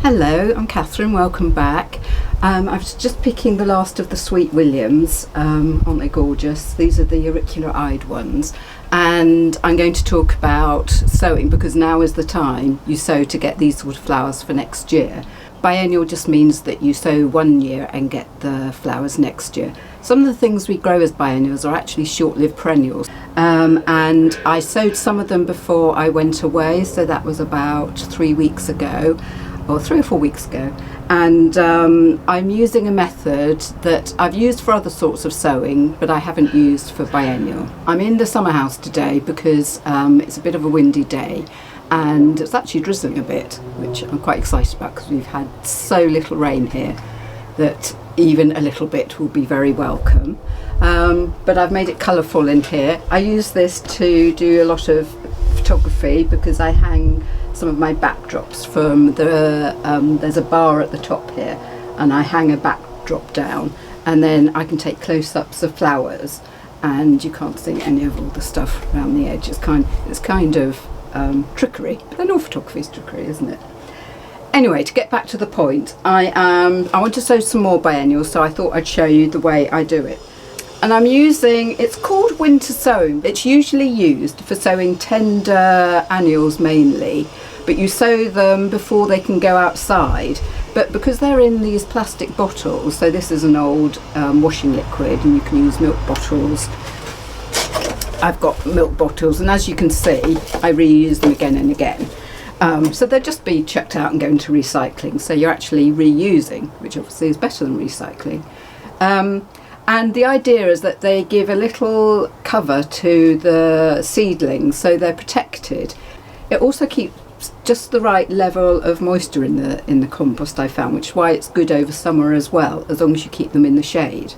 Hello, I'm Catherine, welcome back. I was just picking the last of the Sweet Williams. Aren't they gorgeous? These are the auricular-eyed ones. And I'm going to talk about sowing because now is the time you sow to get these sort of flowers for next year. Biennial just means that you sow one year and get the flowers next year. Some of the things we grow as biennials are actually short-lived perennials. And I sowed some of them before I went away, so that was about 3 weeks ago. Or 3 or 4 weeks ago, and I'm using a method that I've used for other sorts of sowing but I haven't used for biennial. I'm in the summer house today because it's a bit of a windy day and it's actually drizzling a bit, which I'm quite excited about because we've had so little rain here that even a little bit will be very welcome. But I've made it colourful in here. I use this to do a lot of photography because I hang some of my backdrops from there's a bar at the top here and I hang a backdrop down and then I can take close-ups of flowers and you can't see any of all the stuff around the edge. It's kind of trickery, but then all photography is trickery, isn't it? Anyway, to get back to the point, I want to sow some more biennials, so I thought I'd show you the way I do it. And I'm using, it's called Winterzone. It's usually used for sowing tender annuals mainly, but you sow them before they can go outside. But because they're in these plastic bottles, so this is an old washing liquid and you can use milk bottles. I've got milk bottles and as you can see, I reuse them again and again. So they'll just be chucked out and go into recycling. So you're actually reusing, which obviously is better than recycling. And the idea is that they give a little cover to the seedlings so they're protected. It also keeps just the right level of moisture in the compost, I found, which is why it's good over summer as well, as long as you keep them in the shade.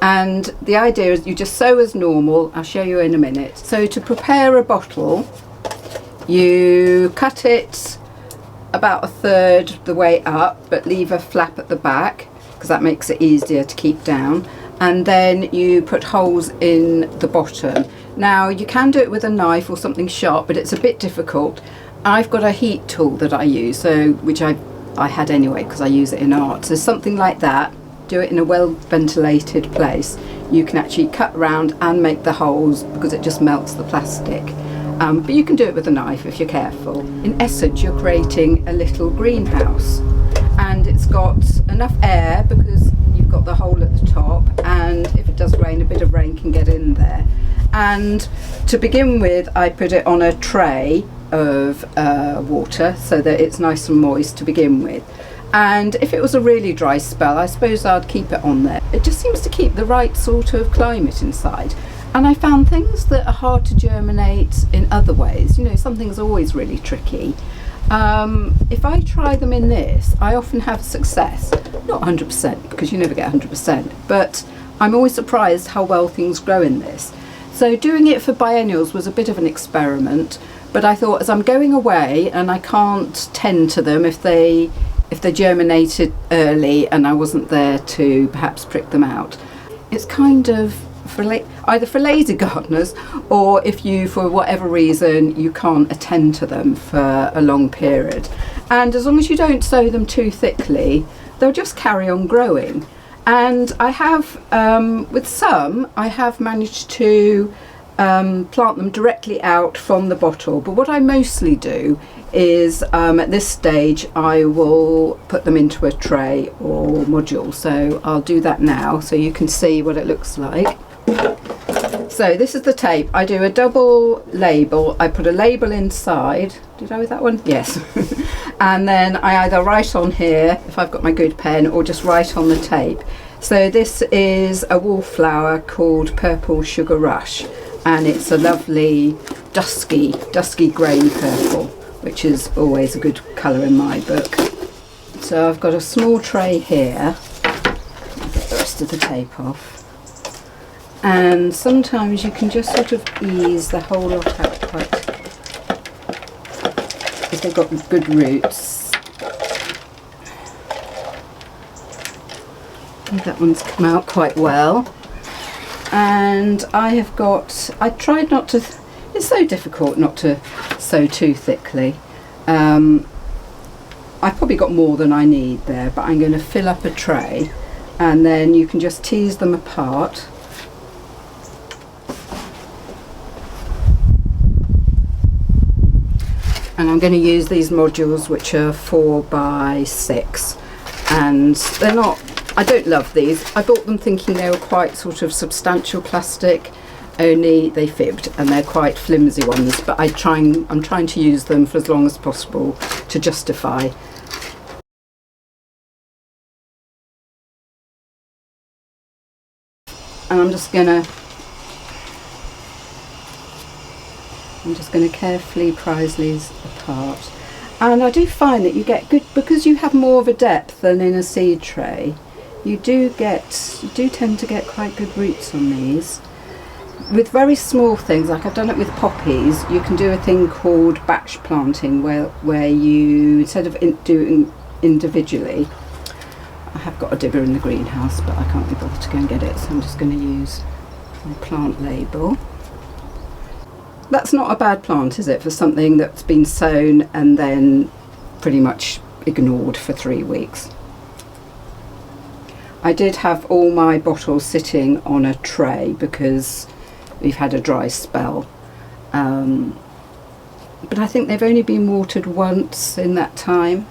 And the idea is you just sow as normal. I'll show you in a minute. So to prepare a bottle, you cut it about 1/3 the way up, but leave a flap at the back because that makes it easier to keep down. And then you put holes in the bottom. Now you can do it with a knife or something sharp, but it's a bit difficult. I've got a heat tool that I use, which I had anyway because I use it in art. So something like that, do it in a well ventilated place. You can actually cut round and make the holes because it just melts the plastic. But you can do it with a knife if you're careful. In essence, you're creating a little greenhouse and it's got enough air because you've got the hole at the top, and if it does rain, a bit of rain can get in there. And to begin with, I put it on a tray of water so that it's nice and moist to begin with. And if it was a really dry spell, I suppose I'd keep it on there. It just seems to keep the right sort of climate inside. And I found things that are hard to germinate in other ways. You know, some things are always really tricky. If I try them in this, I often have success. Not 100% because you never get 100%, but I'm always surprised how well things grow in this. So doing it for biennials was a bit of an experiment, but I thought as I'm going away and I can't tend to them if they germinated early and I wasn't there to perhaps prick them out. It's kind of either for lazy gardeners or if you, for whatever reason, you can't attend to them for a long period. And as long as you don't sow them too thickly, they'll just carry on growing. And I have, with some, I have managed to plant them directly out from the bottle. But what I mostly do is, at this stage, I will put them into a tray or module. So I'll do that now so you can see what it looks like. So this is the tape. I do a double label. I put a label inside. Did I with that one? Yes. And then I either write on here, if I've got my good pen, or just write on the tape. So this is a wallflower called Purple Sugar Rush. And it's a lovely dusky grey purple, which is always a good colour in my book. So I've got a small tray here. I'll get the rest of the tape off. And sometimes you can just sort of ease the whole lot out quite, because they've got good roots. And that one's come out quite well. And I tried not to, it's so difficult not to sow too thickly. I've probably got more than I need there, but I'm going to fill up a tray, and then you can just tease them apart. And I'm going to use these modules, which are 4 by 6, and they're not, I don't love these. I bought them thinking they were quite sort of substantial plastic, only they fibbed, and they're quite flimsy ones, but I'm trying to use them for as long as possible to justify. And I'm just gonna carefully prise these apart. And I do find that you get good, because you have more of a depth than in a seed tray, you do tend to get quite good roots on these. With very small things, like I've done it with poppies, you can do a thing called batch planting, where you, instead of doing individually, I have got a digger in the greenhouse, but I can't be bothered to go and get it, so I'm just going to use my plant label. That's not a bad plant, is it, for something that's been sown and then pretty much ignored for 3 weeks. I did have all my bottles sitting on a tray because we've had a dry spell, but I think they've only been watered once in that time.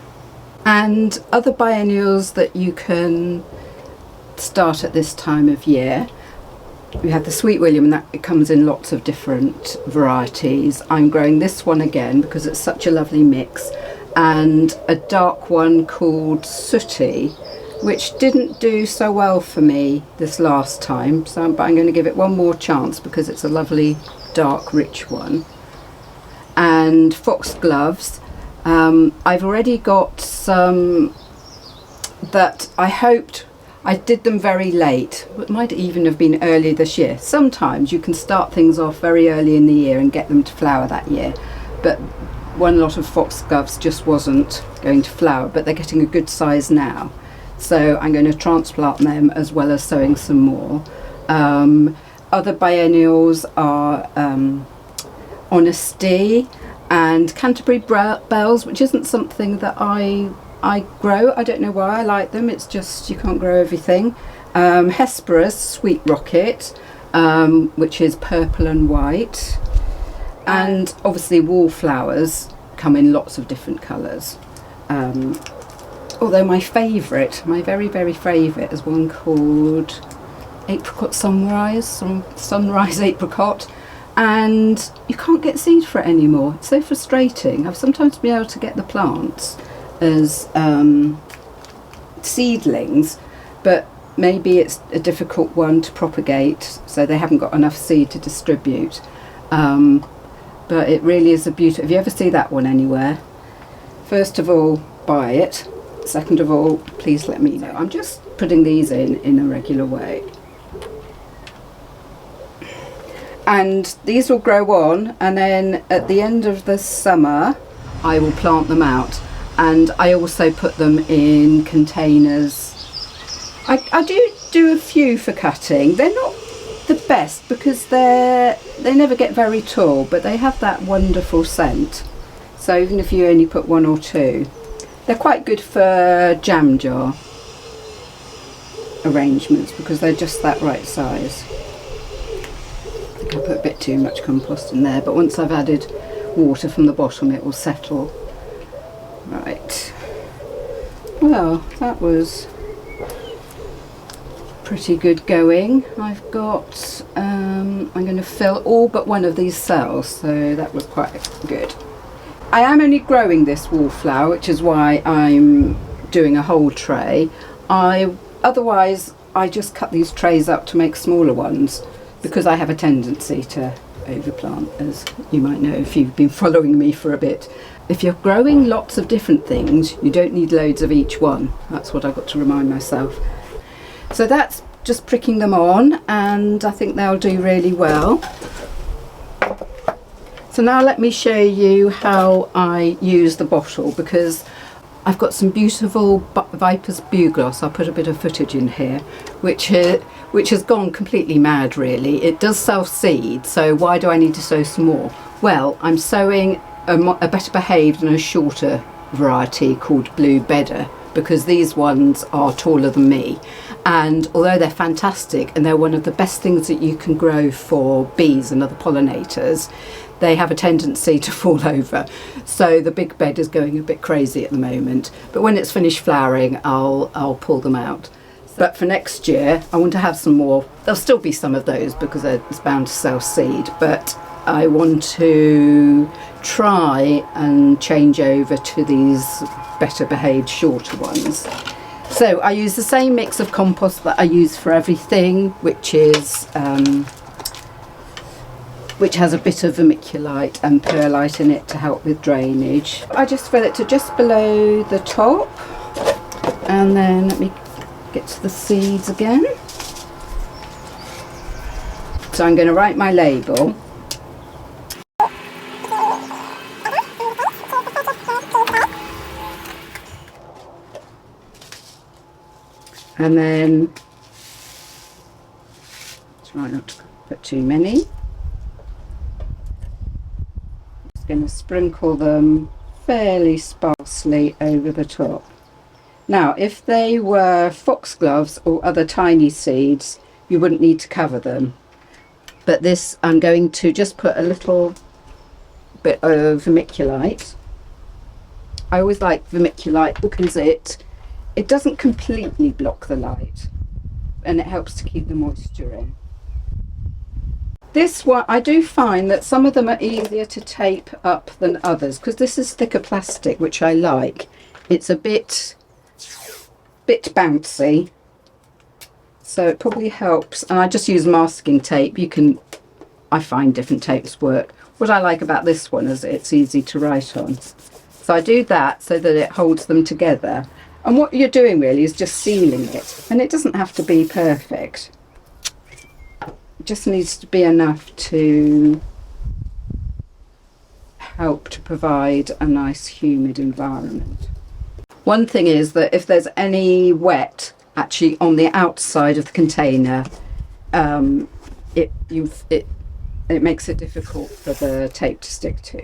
And other biennials that you can start at this time of year, we have the Sweet William, and that it comes in lots of different varieties. I'm growing this one again because it's such a lovely mix, and a dark one called Sooty, which didn't do so well for me this last time, but I'm going to give it one more chance because it's a lovely dark rich one. And foxgloves, I've already got some that I hoped, I did them very late. It might even have been early this year. Sometimes you can start things off very early in the year and get them to flower that year, but one lot of foxgloves just wasn't going to flower, but they're getting a good size now. So I'm going to transplant them as well as sowing some more. Other biennials are Honesty and Canterbury Bells, which isn't something that I grow. I don't know why I like them, it's just you can't grow everything. Hesperus Sweet Rocket, which is purple and white, and obviously wallflowers come in lots of different colours. Although my favourite, my very, very favourite, is one called Apricot Sunrise Apricot, and you can't get seed for it anymore. It's so frustrating. I've sometimes been able to get the plants as seedlings, but maybe it's a difficult one to propagate, so they haven't got enough seed to distribute. But it really is a beauty. If you ever see that one anywhere, first of all, buy it. Second of all, please let me know. I'm just putting these in a regular way. And these will grow on, and then at the end of the summer I will plant them out, and I also put them in containers. I do a few for cutting. They're not the best because they never get very tall, but they have that wonderful scent. So even if you only put 1 or 2, they're quite good for jam jar arrangements because they're just that right size. I think I put a bit too much compost in there, but once I've added water from the bottom it will settle. Right, well, that was pretty good going. I've got, I'm going to fill all but one of these cells, so that was quite good. I am only growing this wallflower, which is why I'm doing a whole tray. Otherwise I just cut these trays up to make smaller ones because I have a tendency to overplant, as you might know if you've been following me for a bit. If you're growing lots of different things, you don't need loads of each one. That's what I've got to remind myself. So that's just pricking them on, and I think they'll do really well. So now let me show you how I use the bottle, because I've got some beautiful Viper's Bugloss. I'll put a bit of footage in here, which has gone completely mad really. It does self-seed, so why do I need to sow some more? Well, I'm sowing a better behaved and a shorter variety called Blue Bedder, because these ones are taller than me, and although they're fantastic and they're one of the best things that you can grow for bees and other pollinators, they have a tendency to fall over. So the big bed is going a bit crazy at the moment, but when it's finished flowering I'll pull them out. But for next year I want to have some more. There'll still be some of those because it's bound to sell seed, but I want to try and change over to these better behaved shorter ones. So I use the same mix of compost that I use for everything, which has a bit of vermiculite and perlite in it to help with drainage. I just fill it to just below the top, and then let me get to the seeds again. So I'm going to write my label. And then try not to put too many. Just going to sprinkle them fairly sparsely over the top. Now, if they were foxgloves or other tiny seeds, you wouldn't need to cover them. But this, I'm going to just put a little bit of vermiculite. I always like vermiculite because it doesn't completely block the light, and it helps to keep the moisture in. This one, I do find that some of them are easier to tape up than others because this is thicker plastic, which I like. It's a bit bouncy, so it probably helps. And I just use masking tape. I find different tapes work. What I like about this one is it's easy to write on. So I do that so that it holds them together. And what you're doing really is just sealing it, and it doesn't have to be perfect. It just needs to be enough to help to provide a nice humid environment. One thing is that if there's any wet actually on the outside of the container, it makes it difficult for the tape to stick to.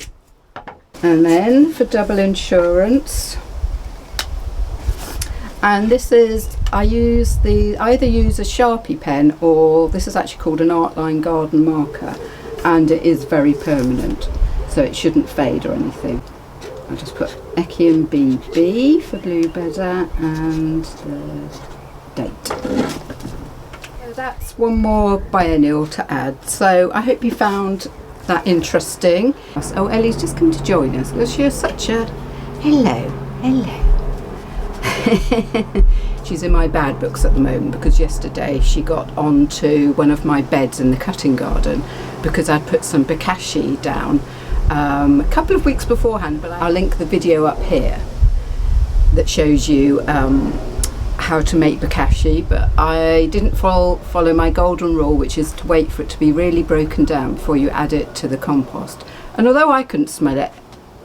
And then for double insurance, and this is, I either use a Sharpie pen, or this is actually called an Artline garden marker, and it is very permanent, so it shouldn't fade or anything. I'll just put Eki and BB for Blue Bedder and the date. So that's one more biennial to add. So I hope you found that interesting. Oh, Ellie's just come to join us because you're such a hello. She's in my bad books at the moment because yesterday she got onto one of my beds in the cutting garden because I'd put some bokashi down a couple of weeks beforehand, but I'll link the video up here that shows you how to make bokashi. But I didn't follow my golden rule, which is to wait for it to be really broken down before you add it to the compost. And although I couldn't smell it,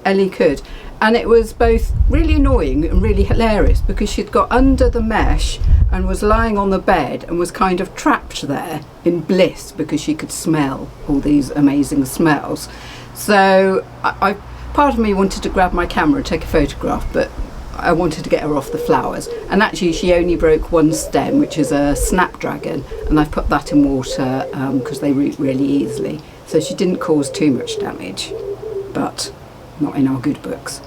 Ellie could. And it was both really annoying and really hilarious because she'd got under the mesh and was lying on the bed and was kind of trapped there in bliss because she could smell all these amazing smells. So part of me wanted to grab my camera and take a photograph, but I wanted to get her off the flowers. And actually she only broke one stem, which is a snapdragon, and I've put that in water because they root really easily. So she didn't cause too much damage, but not in our good books.